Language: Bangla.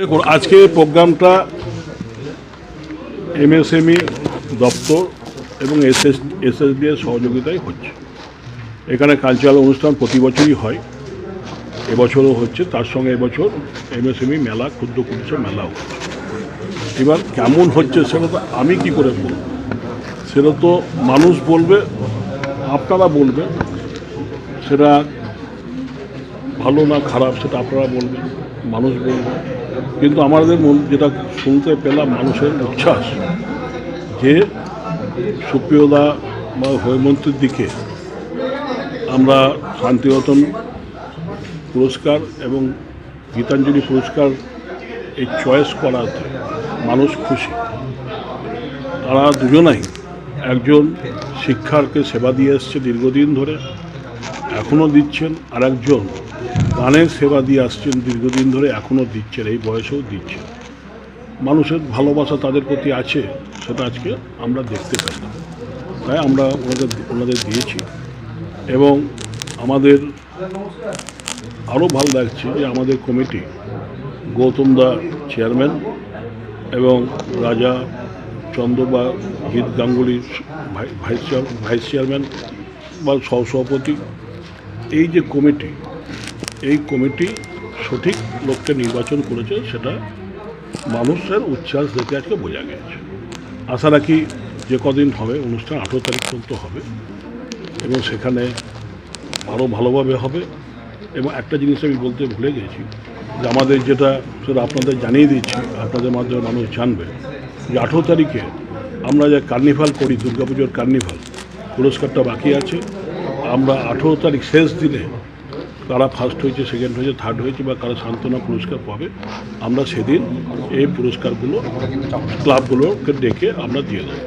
দেখুন, আজকে প্রোগ্রামটা এমএসএমই দপ্তর এবং এসএসবি এর সহযোগিতায় হচ্ছে। এখানে কালচারাল অনুষ্ঠান প্রতি বছরই হয়, এবছরও হচ্ছে। তার সঙ্গে এবছর এমএসএমই মেলা, ক্ষুদ্র কুটির মেলাও হচ্ছে। এবার কেমন হচ্ছে সেটা তো আমি কি করে বলব, সেটা তো মানুষ বলবে, আপনারা বলবেন। সেটা ভালো না খারাপ সেটা আপনারা বলবেন, মানুষ বলবে। কিন্তু আমাদের যেটা শুনতে পেলাম মানুষের উচ্ছ্বাস, যে সুপ্রিয়দা বা হৈমন্তীর দিকে আমরা শান্তিরতন পুরস্কার এবং গীতাঞ্জলি পুরস্কার এই চয়েস করাতে মানুষ খুশি। তারা দুজনাই একজন শিক্ষারকে সেবা দিয়ে এসছে দীর্ঘদিন ধরে, এখনও দিচ্ছেন, আর একজন গানের সেবা দিয়ে আসছেন দীর্ঘদিন ধরে, এখনও দিচ্ছেন, এই বয়সেও দিচ্ছেন। মানুষের ভালোবাসা তাদের প্রতি আছে, সেটা আজকে আমরা দেখতে পেলাম। তাই আমরা ওনাদের দিয়েছি। এবং আমাদের আরও ভালো লাগছে যে আমাদের কমিটি, গৌতম দা চেয়ারম্যান এবং রাজা চন্দ্র বা গীত গাঙ্গুলির ভাইস চেয়ারম্যান বা সহসভাপতি, এই যে কমিটি, এই কমিটি সঠিক লোককে নির্বাচন করেছে, সেটা মানুষের উচ্ছ্বাস দেখে আজকে বোঝা গেছে। আশা রাখি যে কদিন হবে অনুষ্ঠান, 18 তারিখ পর্যন্ত হবে, এবং সেখানে আরও ভালোভাবে হবে। এবং একটা জিনিস আমি বলতে ভুলে গেছি, যে আমাদের যেটা সেটা আপনাদের জানিয়ে দিচ্ছি, আপনাদের মাধ্যমে মানুষ জানবে, যে 18 তারিখে আমরা যে কার্নিভাল করি, দুর্গাপুজোর কার্নিভাল, পুরস্কারটা বাকি আছে। আমরা 18 তারিখ শেষ দিনে কারা ফার্স্ট হয়েছে, সেকেন্ড হয়েছে, থার্ড হয়েছে, বা কারা সান্ত্বনা পুরস্কার পাবে, আমরা সেদিন এই পুরস্কারগুলো ক্লাবগুলোকে ডেকে আমরা দিয়ে দেবো।